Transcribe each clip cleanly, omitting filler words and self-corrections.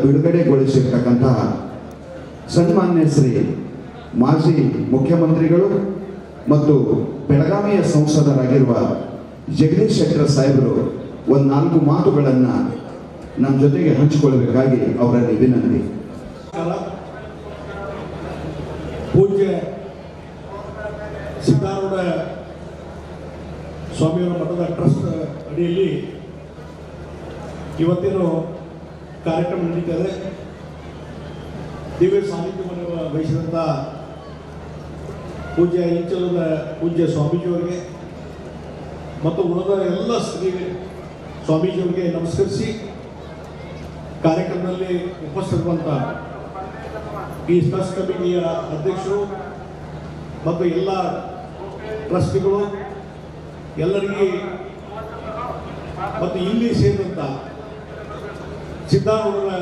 ಬಿಡುಗಡೆಗೊಳಿಸಿರ್ತಕ್ಕಂತಹ ಸನ್ಮಾನ್ಯ ಶ್ರೀ ಮಾಜಿ ಮುಖ್ಯಮಂತ್ರಿಗಳು ಮತ್ತು ಬೆಳಗಾವಿಯ ಸಂಸದರಾಗಿರುವ ಜಗದೀಶ್ ಶೆಟ್ಟರ್ ಸಾಹೇಬರು ಒಂದು 4 ಮಾತುಗಳನ್ನು ನಮ್ಮ ಜೊತೆಗೆ ಹಂಚಿಕೊಳ್ಳಬೇಕಾಗಿ ಅವರಲ್ಲಿ ವಿನಂತಿ. ಪೂಜ್ಯ ಸಿದ್ದಾರೂಢ ಸ್ವಾಮಿಯವರ ಮಠದ ಟ್ರಸ್ಟ್ ಅಡಿಯಲ್ಲಿ ಇವತ್ತಿನ ಕಾರ್ಯಕ್ರಮ ನಡೀತದೆ. ದಿವ್ಯ ಸಾನ್ನಿಧ್ಯವನ್ನು ವಹಿಸಿದಂಥ ಪೂಜ್ಯ ಇಂಚಲದ ಪೂಜ್ಯ ಸ್ವಾಮೀಜಿಯವರಿಗೆ ಮತ್ತು ಉಳಿದ ಎಲ್ಲ ಶ್ರೀ ಸ್ವಾಮೀಜಿಯವರಿಗೆ ನಮಸ್ಕರಿಸಿ, ಕಾರ್ಯಕ್ರಮದಲ್ಲಿ ಉಪಸ್ಥಿತರುವಂಥ ಈ ಟ್ರಸ್ಟ್ ಕಮಿಟಿಯ ಅಧ್ಯಕ್ಷರು ಮತ್ತು ಎಲ್ಲ ಟ್ರಸ್ಟಿಗಳು ಎಲ್ಲರಿಗೆ ಮತ್ತು ಇಲ್ಲಿ ಸೇರಿದಂಥ ಸಿದ್ದಾರೂಢರ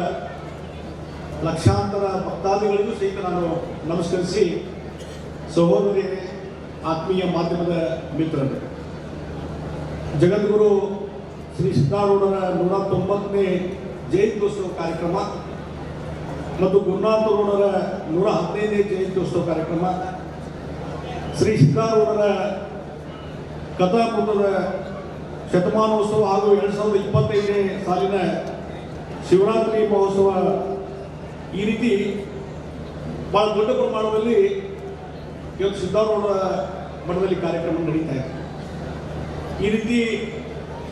ಲಕ್ಷಾಂತರ ಭಕ್ತಾದಿಗಳಿಗೂ ಸಹಿತ ನಾನು ನಮಸ್ಕರಿಸಿ, ಸಹೋದರಿಯರೇ, ಆತ್ಮೀಯ ಮಾಧ್ಯಮದ ಮಿತ್ರರೇ, ಜಗದ್ಗುರು ಶ್ರೀ ಸಿದ್ದಾರೂಢರ 190ನೇ ಜಯಂತ್ಯೋತ್ಸವ ಕಾರ್ಯಕ್ರಮ ಮತ್ತು ಗುರುನಾಥರೂಢರ 115ನೇ ಜಯಂತ್ಯೋತ್ಸವ ಕಾರ್ಯಕ್ರಮ, ಶ್ರೀ ಸಿದ್ದಾರೂಢರ ಕಥಾಮೃತದ ಶತಮಾನೋತ್ಸವ ಹಾಗೂ 2025ನೇ ಸಾಲಿನ ಶಿವರಾತ್ರಿ ಮಹೋತ್ಸವ, ಈ ರೀತಿ ಬಹಳ ದೊಡ್ಡ ಪ್ರಮಾಣದಲ್ಲಿ ಇವತ್ತು ಸಿದ್ದಾರೂಢ ಮಠದಲ್ಲಿ ಕಾರ್ಯಕ್ರಮ ನಡೀತಾ ಇದೆ. ಈ ರೀತಿ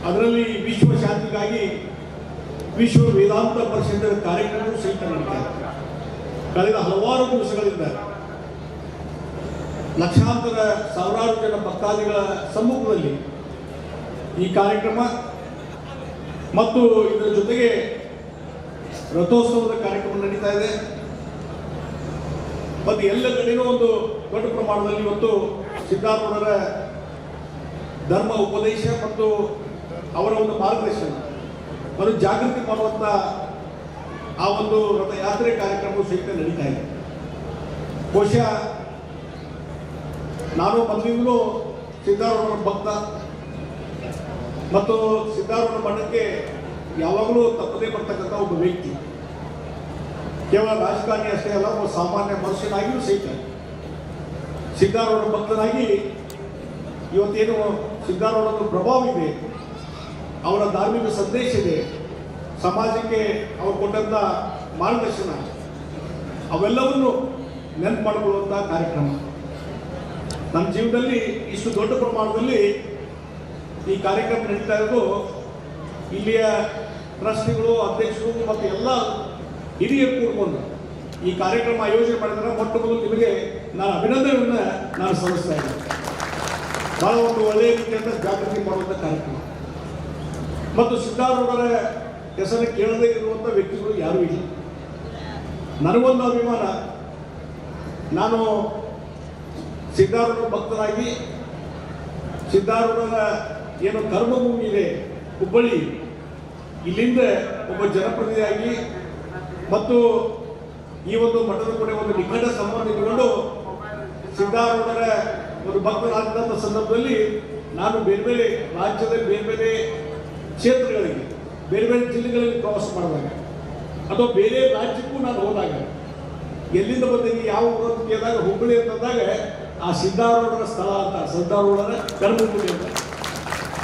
ಅದರಲ್ಲಿ ವಿಶ್ವ ಶಾಂತಿಗಾಗಿ ವಿಶ್ವ ವೇದಾಂತ ಪರಿಷತ್ ಕಾರ್ಯಕ್ರಮವೂ ಸಹಿತ ನಡೀತಾ ಇದೆ. ಕಳೆದ ಹಲವಾರು ದಿವಸಗಳಿಂದ ಲಕ್ಷಾಂತರ ಸಾವಿರಾರು ಜನ ಭಕ್ತಾದಿಗಳ ಸಮ್ಮುಖದಲ್ಲಿ ಈ ಕಾರ್ಯಕ್ರಮ ಮತ್ತು ಇದರ ಜೊತೆಗೆ ರಥೋತ್ಸವದ ಕಾರ್ಯಕ್ರಮ ನಡೀತಾ ಇದೆ. ಮತ್ತು ಎಲ್ಲ ಕಡೆಯೂ ಒಂದು ದೊಡ್ಡ ಪ್ರಮಾಣದಲ್ಲಿ ಇವತ್ತು ಸಿದ್ದಾರೂಢರ ಧರ್ಮ ಉಪದೇಶ ಮತ್ತು ಅವರ ಒಂದು ಮಾರ್ಗದರ್ಶನ ಮತ್ತು ಜಾಗೃತಿ ಮಾಡುವಂಥ ಆ ಒಂದು ರಥಯಾತ್ರೆ ಕಾರ್ಯಕ್ರಮವು ಸಹಿತ ನಡೀತಾ ಇದೆ. ಬಹುಶಃ ನಾನು ಮೊದಲಿಂದಲೂ ಸಿದ್ದಾರೂಢರ ಭಕ್ತ ಮತ್ತು ಸಿದ್ದಾರೂಢ ಮಠಕ್ಕೆ ಯಾವಾಗಲೂ ತಪ್ಪದೇ ಬರ್ತಕ್ಕಂಥ ಒಬ್ಬ ವ್ಯಕ್ತಿ. ಕೇವಲ ರಾಜಕಾರಣಿ ಅಷ್ಟೇ ಅಲ್ಲ, ಒಬ್ಬ ಸಾಮಾನ್ಯ ಮನುಷ್ಯನಾಗಿಯೂ ಸಹಿತ ಸಿದ್ದಾರೂಢ ಭಕ್ತನಾಗಿ ಇವತ್ತೇನು ಸಿದ್ದಾರೂಢರ ಪ್ರಭಾವ ಇದೆ, ಅವರ ಧಾರ್ಮಿಕ ಸಂದೇಶ ಇದೆ, ಸಮಾಜಕ್ಕೆ ಅವರು ಕೊಟ್ಟಂಥ ಮಾರ್ಗದರ್ಶನ, ಅವೆಲ್ಲವನ್ನು ನೆನಪು ಮಾಡಿಕೊಳ್ಳುವಂಥ ಕಾರ್ಯಕ್ರಮ. ನಮ್ಮ ಜೀವನದಲ್ಲಿ ಇಷ್ಟು ದೊಡ್ಡ ಪ್ರಮಾಣದಲ್ಲಿ ಈ ಕಾರ್ಯಕ್ರಮ ನಡೀತಾ ಇರೋದು ಇಲ್ಲಿಯ ಟ್ರಸ್ಟಿಗಳು, ಅಧ್ಯಕ್ಷರು ಮತ್ತು ಎಲ್ಲ ಹಿರಿಯರು ಕೂಡ್ಕೊಂಡು ಈ ಕಾರ್ಯಕ್ರಮ ಆಯೋಜನೆ ಮಾಡಿದ್ರೆ ಮೊಟ್ಟ ಮೊದಲು ನಿಮಗೆ ನಾನು ಅಭಿನಂದನೆಯನ್ನು ನಾನು ಸಲ್ಲಿಸ್ತಾ ಇದ್ದೇನೆ. ಬಹಳ ಒಂದು ಒಳ್ಳೆಯ ರೀತಿಯಿಂದ ಜಾಗೃತಿ ಮಾಡುವಂಥ ಕಾರ್ಯಕ್ರಮ ಮತ್ತು ಸಿದ್ದಾರೂಢರ ಹೆಸರು ಕೇಳದೇ ಇರುವಂಥ ವ್ಯಕ್ತಿಗಳು ಯಾರೂ ಇಲ್ಲ. ನನಗೊಂದು ಅಭಿಮಾನ, ನಾನು ಸಿದ್ದಾರೂಢರ ಭಕ್ತರಾಗಿ ಸಿದ್ದಾರೂಢರ ಏನು ಕರ್ಮಭೂಮಿ ಇದೆ ಹುಬ್ಬಳ್ಳಿ, ಇಲ್ಲಿಂದ ಒಬ್ಬ ಜನಪ್ರತಿನಿಧಿಯಾಗಿ ಮತ್ತು ಈ ಒಂದು ಮಠದ ಕೂಡ ಒಂದು ನಿಕಟ ಸಂಬಂಧ ಇಟ್ಟುಕೊಂಡು ಸಿದ್ದಾರೂಢರ ಒಂದು ಭಕ್ತರಾದಂಥ ಸಂದರ್ಭದಲ್ಲಿ ನಾನು ಬೇರೆ ಬೇರೆ ರಾಜ್ಯದ ಬೇರೆ ಬೇರೆ ಕ್ಷೇತ್ರಗಳಿಗೆ, ಬೇರೆ ಬೇರೆ ಜಿಲ್ಲೆಗಳಲ್ಲಿ ಪ್ರವಾಸ ಮಾಡಿದಾಗ ಅಥವಾ ಬೇರೆ ರಾಜ್ಯಕ್ಕೂ ನಾನು ಹೋದಾಗ ಎಲ್ಲಿಂದ ಬಂದಿದ್ದೀನಿ, ಯಾವ ಊರು ಅಂತ ಕೇಳಿದಾಗ ಹುಬ್ಬಳ್ಳಿ ಅಂತಂದಾಗ ಆ ಸಿದ್ದಾರೂಢರ ಸ್ಥಳ ಅಂತ, ಸಿದ್ದಾರೂಢರ ಕರ್ಮಭೂಮಿ ಅಂತ.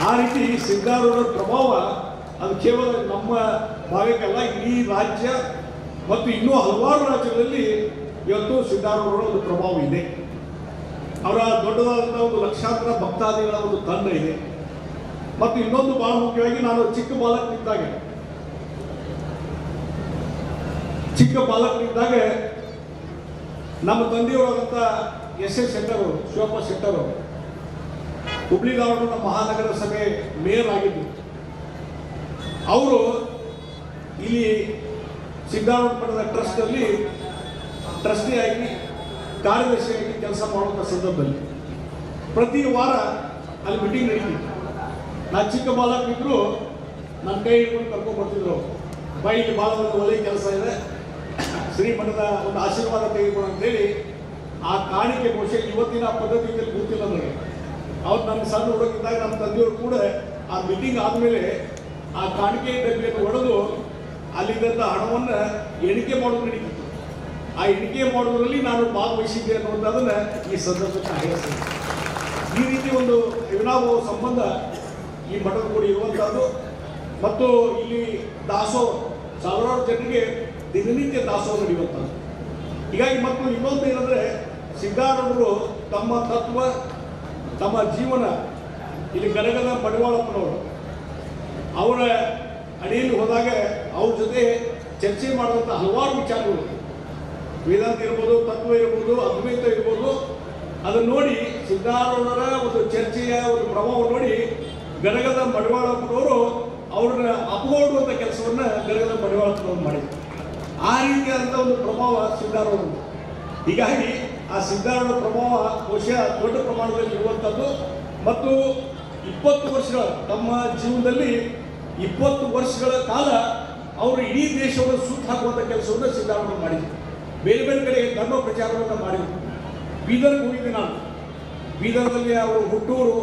ಆ ರೀತಿ ಸಿದ್ದಾರೂಢರ ಪ್ರಭಾವ ಅದು ಕೇವಲ ನಮ್ಮ ಭಾಗಕ್ಕಲ್ಲ, ಇಡೀ ರಾಜ್ಯ ಮತ್ತು ಇನ್ನೂ ಹಲವಾರು ರಾಜ್ಯಗಳಲ್ಲಿ ಇವತ್ತು ಸಿದ್ದಾರೂಢರ ಒಂದು ಪ್ರಭಾವ ಇದೆ. ಅವರ ದೊಡ್ಡದಾದಂಥ ಒಂದು ಲಕ್ಷಾಂತರ ಭಕ್ತಾದಿಗಳ ಒಂದು ತಂಡ ಇದೆ. ಮತ್ತು ಇನ್ನೊಂದು ಬಹಳ ಮುಖ್ಯವಾಗಿ, ನಾನು ಚಿಕ್ಕ ಬಾಲಕನಿದ್ದಾಗ ನಮ್ಮ ತಂದೆಯವರಾದಂಥ ಎಸ್ ಶೆಟ್ಟರು, ಶಿವಪ್ಪ ಶೆಟ್ಟರು ಹುಬ್ಳಿ ಧಾರವಾಡ ಮಹಾನಗರ ಸಭೆ ಮೇಯರ್ ಆಗಿದ್ದು. ಅವರು ಇಲ್ಲಿ ಸಿದ್ದಾರೂಢ ಮಠದ ಟ್ರಸ್ಟಲ್ಲಿ ಟ್ರಸ್ಟಿಯಾಗಿ ಕಾರ್ಯದರ್ಶಿಯಾಗಿ ಕೆಲಸ ಮಾಡುವಂಥ ಸಂದರ್ಭದಲ್ಲಿ ಪ್ರತಿ ವಾರ ಅಲ್ಲಿ ಮೀಟಿಂಗ್ ನಡೀತಿತ್ತು. ನಾನು ಚಿಕ್ಕ ಬಾಲಕನಿದ್ರು ನನ್ನ ಕೈ ಹಿಡ್ಕೊಂಡು ಕರ್ಕೊಂಡು ಬರ್ತಿದ್ರು. ಇಲ್ಲಿ ಭಾಳ ಒಂದು ಒಳ್ಳೆಯ ಕೆಲಸ ಇದೆ, ಶ್ರೀಮಠದ ಒಂದು ಆಶೀರ್ವಾದ ತೆಗೆದುಕೊಂಡು ಅಂತೇಳಿ ಆ ಕಾಣಿಕೆ ಬಹುಶಃ ಇವತ್ತಿನ ಪದ್ಧತಿಯಲ್ಲಿ ಗೊತ್ತಿಲ್ಲ ನನಗೆ. ಅವ್ರು ನನ್ನ ಸಣ್ಣ ಹುಡುಗಿದ್ದಾಗ ನಮ್ಮ ತಂದೆಯವರು ಕೂಡ ಆ ಮೀಟಿಂಗ್ ಆದಮೇಲೆ ಆ ಕಾಣಿಕೆ ಡಬ್ಬಿಯನ್ನು ಒಡೆದು ಅಲ್ಲಿದ್ದಂಥ ಹಣವನ್ನು ಎಣಿಕೆ ಮಾಡೋದು ನಡೀತಿತ್ತು. ಆ ಎಣಿಕೆ ಮಾಡೋದ್ರಲ್ಲಿ ನಾನು ಭಾಗವಹಿಸಿದ್ದೆ ಅನ್ನುವಂಥದ್ದನ್ನು ಈ ಸಂದರ್ಭದಲ್ಲಿ ಹೇಳ್ತೇನೆ. ಈ ರೀತಿ ಒಂದು ಅವಿನಾಭಾವ ಸಂಬಂಧ ಈ ಮಠದ ಕೂಡ ಇರುವಂಥದ್ದು. ಮತ್ತು ಇಲ್ಲಿ ದಾಸೋಹ ಸಾವಿರಾರು ಜನರಿಗೆ ದಿನನಿತ್ಯ ದಾಸೋಹ ನಡೆಯುವಂಥದ್ದು. ಹೀಗಾಗಿ ಮತ್ತು ಇನ್ನೊಂದು ಏನಂದರೆ, ಸಿದ್ಧಾರೂಢರು ತಮ್ಮ ತತ್ವ, ತಮ್ಮ ಜೀವನ ಇಲ್ಲಿ ಗದಗದ ಮಡಿವಾಳಪ್ಪನವರು ಅವರ ಅಡಿಯಲ್ಲಿ ಹೋದಾಗ ಅವ್ರ ಜೊತೆ ಚರ್ಚೆ ಮಾಡುವಂಥ ಹಲವಾರು ವಿಚಾರಗಳು, ವೇದಾಂತ ಇರ್ಬೋದು, ತತ್ವ ಇರ್ಬೋದು, ಅದ್ವೈತ ಇರ್ಬೋದು, ಅದನ್ನು ನೋಡಿ ಸಿದ್ಧಾರೂಢರ ಒಂದು ಚರ್ಚೆಯ ಒಂದು ಪ್ರಭಾವ ನೋಡಿ ಗದಗದ ಮಡಿವಾಳಪ್ಪನವರು ಅವ್ರನ್ನ ಅಪೋಡುವಂಥ ಕೆಲಸವನ್ನು ಗದಗದ ಮಡಿವಾಳಪ್ಪನವರು ಮಾಡಿದರು. ಆ ರೀತಿಯಾದಂಥ ಒಂದು ಪ್ರಭಾವ ಸಿದ್ಧಾರೂಢರು. ಹೀಗಾಗಿ ಆ ಸಿದ್ಧಾರೂಢ ಪ್ರಭಾವ ಬಹುಶಃ ದೊಡ್ಡ ಪ್ರಮಾಣದಲ್ಲಿ ಇರುವಂಥದ್ದು. ಮತ್ತು 20 ವರ್ಷಗಳ ತಮ್ಮ ಜೀವನದಲ್ಲಿ 20 ವರ್ಷಗಳ ಕಾಲ ಅವರು ಇಡೀ ದೇಶವನ್ನು ಸುತ್ತ ಹಾಕುವಂಥ ಕೆಲಸವನ್ನು ಸಿದ್ಧಾರೂಢರು ಮಾಡಿದರು. ಬೇರೆ ಬೇರೆ ಕಡೆ ಧರ್ಮ ಪ್ರಚಾರವನ್ನು ಮಾಡಿದರು. ಬೀದರ್ಗೆ ಹೋಗಿದ್ದೆ ನಾನು. ಬೀದರ್ನಲ್ಲಿ ಅವರು ಹುಟ್ಟೂರು,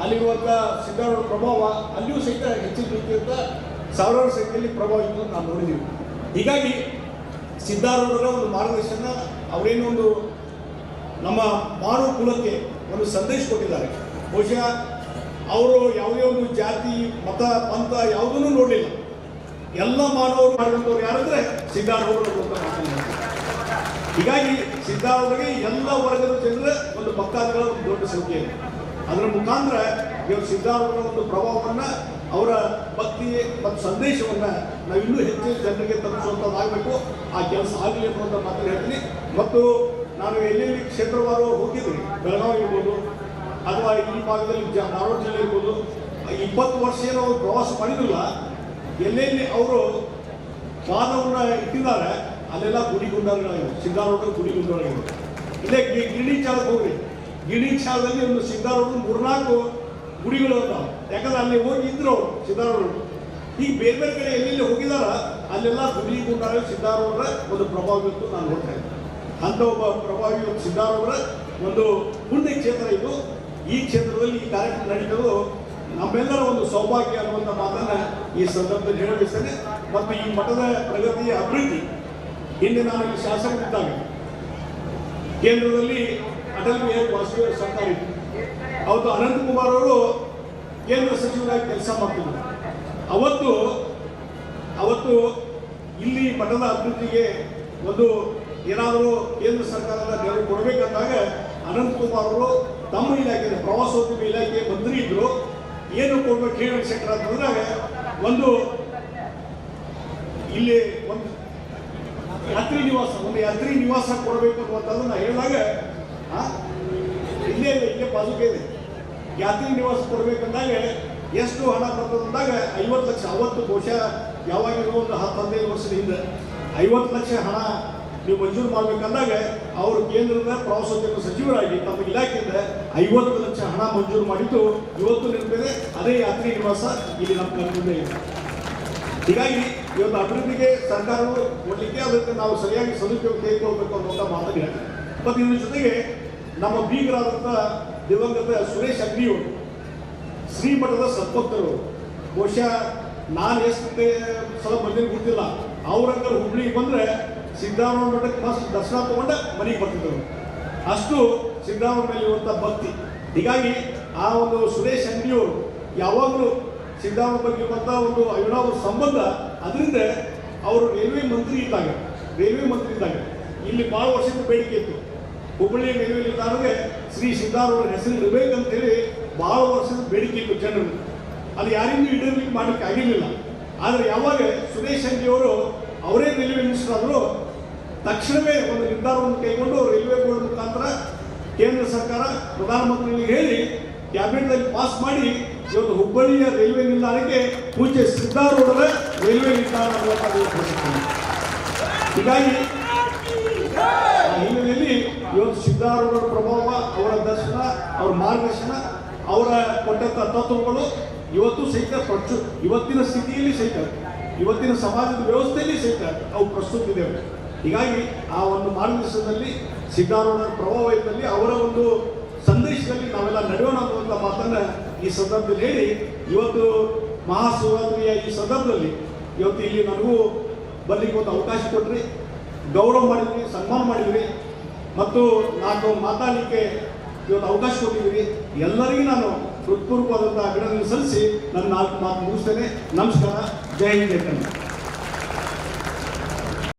ಅಲ್ಲಿರುವಂಥ ಸಿದ್ಧಾರೂಢ ಪ್ರಭಾವ ಅಲ್ಲಿಯೂ ಸಹಿತ ಹೆಚ್ಚಿನ ರೀತಿಯಿಂದ ಸಾವಿರಾರು ಸಂಖ್ಯೆಯಲ್ಲಿ ಪ್ರಭಾವ ಇದ್ದು ನಾವು ನೋಡಿದ್ದೀವಿ. ಹೀಗಾಗಿ ಸಿದ್ಧಾರೂಢರ ಒಂದು ಮಾರ್ಗದರ್ಶನ, ಅವರೇನು ಒಂದು ನಮ್ಮ ಮಾನವ ಕುಲಕ್ಕೆ ಒಂದು ಸಂದೇಶ ಕೊಟ್ಟಿದ್ದಾರೆ. ಬಹುಶಃ ಅವರು ಯಾವುದೇ ಒಂದು ಜಾತಿ, ಮತ, ಪಂಥ ಯಾವುದನ್ನು ನೋಡಲಿಲ್ಲ. ಎಲ್ಲ ಮಾನವರು ಮಾಡಿದಂಥವ್ರು ಯಾರಂದ್ರೆ ಸಿದ್ಧಾರೂಢರು ಅಂತ ಮಾತನಾಡ್ತಾರೆ. ಹೀಗಾಗಿ ಸಿದ್ಧಾರೂಢರಿಗೆ ಎಲ್ಲ ವರ್ಗದ ಜನರ ಒಂದು ಭಕ್ತಾದಿಗಳ ಒಂದು ದೊಡ್ಡ ಸಂಖ್ಯೆ ಇದೆ. ಅದರ ಮುಖಾಂತರ ಇವರು ಸಿದ್ಧಾರೂಢರ ಒಂದು ಪ್ರಭಾವವನ್ನು, ಅವರ ಭಕ್ತಿ ಮತ್ತು ಸಂದೇಶವನ್ನು ನಾವು ಇನ್ನೂ ಹೆಚ್ಚು ಜನರಿಗೆ ತಲುಪಿಸುವಂಥದ್ದಾಗಬೇಕು. ಆ ಕೆಲಸ ಆಗಲಿ ಅನ್ನುವಂಥ ಮಾತನ್ನು ಹೇಳ್ತೀನಿ. ಮತ್ತು ನಾನು ಎಲ್ಲೆಲ್ಲಿ ಕ್ಷೇತ್ರವಾರು ಹೋಗಿದ್ದೀನಿ, ಬೆಳಗಾವಿ ಇರ್ಬೋದು ಅಥವಾ ಈ ಭಾಗದಲ್ಲಿ ಧಾರವಾಡ ಜಿಲ್ಲೆ ಇರ್ಬೋದು, 20 ವರ್ಷ ಏನೋ ಅವರು ಪ್ರವಾಸ ಮಾಡಿರಲಿಲ್ಲ. ಎಲ್ಲೆಲ್ಲಿ ಅವರು ಪಾದವನ್ನು ಇಟ್ಟಿದ್ದಾರೆ ಅಲ್ಲೆಲ್ಲ ಗುಡಿಗುಂಡಾರಗಳಿವೆ, ಸಿದ್ಧಾರೂಢರು ಗುಡಿಗುಂಡಾರಗಳಿವೆ. ಇಲ್ಲೇ ಗಿರಣಿ ಚಾಲಕ್ಕೆ ಹೋಗ್ರಿ, ಗಿರಣಿ ಚಾಲದಲ್ಲಿ ಒಂದು ಸಿದ್ಧಾರೂಢರು 3-4 ಗುಡಿಗಳು ಅದಾವೆ. ಯಾಕಂದ್ರೆ ಅಲ್ಲಿ ಹೋಗಿ ಇದ್ರು ಅವರು ಸಿದ್ಧಾರೂಢರು. ಈಗ ಬೇರೆ ಬೇರೆ ಕಡೆ ಎಲ್ಲೆಲ್ಲಿ ಹೋಗಿದಾರ ಅಲ್ಲೆಲ್ಲ ಗುಡಿಗುಂಡಾರ ಸಿದ್ಧಾರೂಢರ ಒಂದು ಪ್ರಭಾವ ಇತ್ತು ನಾನು ನೋಡ್ತಾ ಇದ್ದೆ. ಅಂಥ ಒಬ್ಬ ಪ್ರಭಾವಿ ಸಿದ್ಧಾರೂಢರ ಒಂದು ಪುಣ್ಯ ಕ್ಷೇತ್ರ ಇದು. ಈ ಕ್ಷೇತ್ರದಲ್ಲಿ ಈ ಕಾರ್ಯಕ್ರಮ ನಡೀತದ್ದು ನಮ್ಮೆಲ್ಲರ ಒಂದು ಸೌಭಾಗ್ಯ ಅನ್ನುವಂಥ ಮಾತನ್ನು ಈ ಸಂದರ್ಭದಲ್ಲಿ ಹೇಳಬಯಸ್ತೇನೆ. ಮತ್ತು ಈ ಮಠದ ಪ್ರಗತಿಯ ಅಭಿವೃದ್ಧಿ, ಹಿಂದೆ ನಾನು ಇಲ್ಲಿ ಶಾಸಕರಿದ್ದಾಗ ಕೇಂದ್ರದಲ್ಲಿ ಅಟಲ್ ಬಿಹಾರಿ ವಾಜಪೇಯಿ ಸರ್ಕಾರ ಇತ್ತು. ಅವತ್ತು ಅನಂತಕುಮಾರ್ ಅವರು ಕೇಂದ್ರ ಸಚಿವರಾಗಿ ಕೆಲಸ ಮಾಡ್ತಿದ್ರು. ಅವತ್ತು ಇಲ್ಲಿ ಮಠದ ಅಭಿವೃದ್ಧಿಗೆ ಒಂದು ಏನಾದರೂ ಕೇಂದ್ರ ಸರ್ಕಾರದ ನೆರವು ಕೊಡಬೇಕಂದಾಗ ಅನಂತಕುಮಾರ್ ಅವರು ತಮ್ಮ ಇಲಾಖೆ, ಪ್ರವಾಸೋದ್ಯಮ ಇಲಾಖೆ ಮಂತ್ರಿ ಇದ್ರು. ಏನು ಕೊಡ್ಬೇಕು ಹೇಳಿ ಸೆಕ್ಟರ್ ಅಂತಂದ್ರೆ, ಒಂದು ಇಲ್ಲಿ ಒಂದು ಯಾತ್ರಿ ನಿವಾಸ ಕೊಡಬೇಕು ಅನ್ನುವಂಥದ್ದನ್ನು ಹೇಳಿದಾಗ, ಇಲ್ಲೇ ಬಾಜುಕೆ ಇದೆ, ಯಾತ್ರಿ ನಿವಾಸ ಕೊಡಬೇಕಂದಾಗ ಎಷ್ಟು ಹಣ ಬರ್ತದಂದಾಗ 50 ಲಕ್ಷ. ಅವತ್ತು ಬಹುಶಃ ಯಾವಾಗಿರೋ ಒಂದು 10-15 ವರ್ಷದ ಹಿಂದೆ 50 ಲಕ್ಷ ಹಣ ನೀವು ಮಂಜೂರು ಮಾಡಬೇಕಂದಾಗ ಅವರು ಕೇಂದ್ರದ ಪ್ರವಾಸೋದ್ಯಮ ಸಚಿವರಾಗಿ ತಮ್ಮ ಇಲಾಖೆಯಿಂದ 50 ಲಕ್ಷ ಹಣ ಮಂಜೂರು ಮಾಡಿದ್ದು ಇವತ್ತು ನೆನಪಿದೆ. ಅದೇ ಯಾತ್ರಿ ನಿವಾಸ ಇಲ್ಲಿ ನಮ್ಮ ಕರ್ನಾಟಕದ ಇದೆ. ಹೀಗಾಗಿ ಇವತ್ತು ಅಭಿವೃದ್ಧಿಗೆ ಸರ್ಕಾರವು ಕೊಡಲಿಕ್ಕೆ ಅದಕ್ಕೆ ನಾವು ಸರಿಯಾಗಿ ಸದುಪಯೋಗ ತೆಗೆದುಕೊಳ್ಬೇಕು ಅನ್ನುವಂಥ ಮಾತನ್ನು ಹೇಳ್ತಾರೆ. ಮತ್ತು ಇದ್ರ ಜೊತೆಗೆ ನಮ್ಮ ಬೀಗರಾದಂಥ ದಿವಂಗತ ಸುರೇಶ್ ಅಗ್ನಿಯವರು ಶ್ರೀಮಠದ ಸದ್ಭಕ್ತರು. ಬಹುಶಃ ನಾನು ಎಷ್ಟು ಸಲ ಬಂದಿನ ಗೊತ್ತಿಲ್ಲ. ಅವರಂಕರ್ ಹುಬ್ಳಿಗೆ ಬಂದರೆ ಸಿದ್ಧಾರೂಢ ಮಠಕ್ಕೆ ಮಸ್ತ್ ದರ್ಶನ ತಗೊಂಡ ಮನೆಗೆ ಬರ್ತಿದ್ದರು. ಅಷ್ಟು ಸಿದ್ಧಾರೂಢ ಮೇಲೆ ಇರುವಂಥ ಭಕ್ತಿ. ಹೀಗಾಗಿ ಆ ಒಂದು ಸುರೇಶ್ ಅಂಗಡಿಯವರು ಯಾವಾಗಲೂ ಸಿದ್ಧಾರೂಢ ಬಗ್ಗೆ ಇರುವಂಥ ಒಂದು ಅವಿನಾಭಾವ ಸಂಬಂಧ. ಅದರಿಂದ ಅವರು ರೈಲ್ವೆ ಮಂತ್ರಿ ಇದ್ದಾಗ ಇಲ್ಲಿ ಭಾಳ ವರ್ಷದ ಬೇಡಿಕೆ ಇತ್ತು. ಹುಬ್ಬಳ್ಳಿ ರೈಲ್ವೆ ನಿಲ್ದಾಣಕ್ಕೆ ಶ್ರೀ ಸಿದ್ಧಾರೂಢರ ಹೆಸರು ಇರಬೇಕಂತೇಳಿ ಭಾಳ ವರ್ಷದ ಬೇಡಿಕೆ ಇತ್ತು ಜನರು. ಅದು ಯಾರಿಂದೂ ಈಡೇರಲಿಕ್ಕೆ ಮಾಡಲಿಕ್ಕೆ ಆಗಿರಲಿಲ್ಲ. ಆದರೆ ಯಾವಾಗ ಸುರೇಶ್ ಅಂಗಡಿಯವರು ಅವರೇ ರೈಲ್ವೆ ಮಿನಿಸ್ಟರ್ ಆದರೂ ತಕ್ಷಣವೇ ಒಂದು ನಿರ್ಧಾರವನ್ನು ಕೈಗೊಂಡು ರೈಲ್ವೆ ಬೋರ್ಡ್ ಮುಖಾಂತರ ಕೇಂದ್ರ ಸರ್ಕಾರ ಪ್ರಧಾನಮಂತ್ರಿಗಳಿಗೆ ಹೇಳಿ ಕ್ಯಾಬಿನೆಟ್ನಲ್ಲಿ ಪಾಸ್ ಮಾಡಿ ಇವತ್ತು ಹುಬ್ಬಳ್ಳಿಯ ರೈಲ್ವೆ ನಿಲ್ದಾಣಕ್ಕೆ ಪೂಜ್ಯ ಸಿದ್ಧಾರೂಢರ ರೈಲ್ವೆ ನಿಲ್ದಾಣ ಅನ್ನುವಂಥದ್ದು. ಹೀಗಾಗಿ ಹಿನ್ನೆಲೆಯಲ್ಲಿ ಇವತ್ತು ಸಿದ್ಧಾರೂಢರ ಪ್ರಭಾವ, ಅವರ ದರ್ಶನ, ಅವರ ಮಾರ್ಗದರ್ಶನ, ಅವರ ಕೊಟ್ಟಂಥ ತತ್ವಗಳು ಇವತ್ತು ಸಹಿತ ಇವತ್ತಿನ ಸ್ಥಿತಿಯಲ್ಲಿ ಸಹಿತ, ಇವತ್ತಿನ ಸಮಾಜದ ವ್ಯವಸ್ಥೆಯಲ್ಲಿ ಸಹಿತ ಅವು ಪ್ರಸ್ತುತ ಇದ್ದೇವೆ. ಹೀಗಾಗಿ ಆ ಒಂದು ಮಾರ್ಗದರ್ಶನದಲ್ಲಿ ಸಿದ್ಧಾರೂಢರ ಪ್ರಭಾವ ಇದ್ದಲ್ಲಿ ಅವರ ಒಂದು ಸಂದೇಶದಲ್ಲಿ ನಾವೆಲ್ಲ ನಡೆಯೋಣ ಅನ್ನುವಂಥ ಮಾತನ್ನು ಈ ಸಂದರ್ಭದಲ್ಲಿ ಹೇಳಿ, ಇವತ್ತು ಮಹಾಶಿವರಾತ್ರಿಯ ಈ ಸಂದರ್ಭದಲ್ಲಿ ಇವತ್ತು ಇಲ್ಲಿ ನನಗೂ ಬರ್ಲಿಕ್ಕೆ ಒಂದು ಅವಕಾಶ ಕೊಟ್ರಿ, ಗೌರವ ಮಾಡಿದ್ರಿ, ಸನ್ಮಾನ ಮಾಡಿದ್ರಿ ಮತ್ತು ನಾನು ಮಾತಾಡಲಿಕ್ಕೆ ಇವತ್ತು ಅವಕಾಶ ಕೊಟ್ಟಿದ್ದೀರಿ. ಎಲ್ಲರಿಗೂ ನಾನು ಹೃತ್ಪೂರ್ವಕವಾದಂಥ ಅಭಿನಂದನೆ ಸಲ್ಲಿಸಿ ನನ್ನ 4 ಮಾತು ಮುಗಿಸ್ತೇನೆ. ನಮಸ್ಕಾರ. ಜೈ ಹಿಂದ್, ಜೈ ಕನ್ನಡ.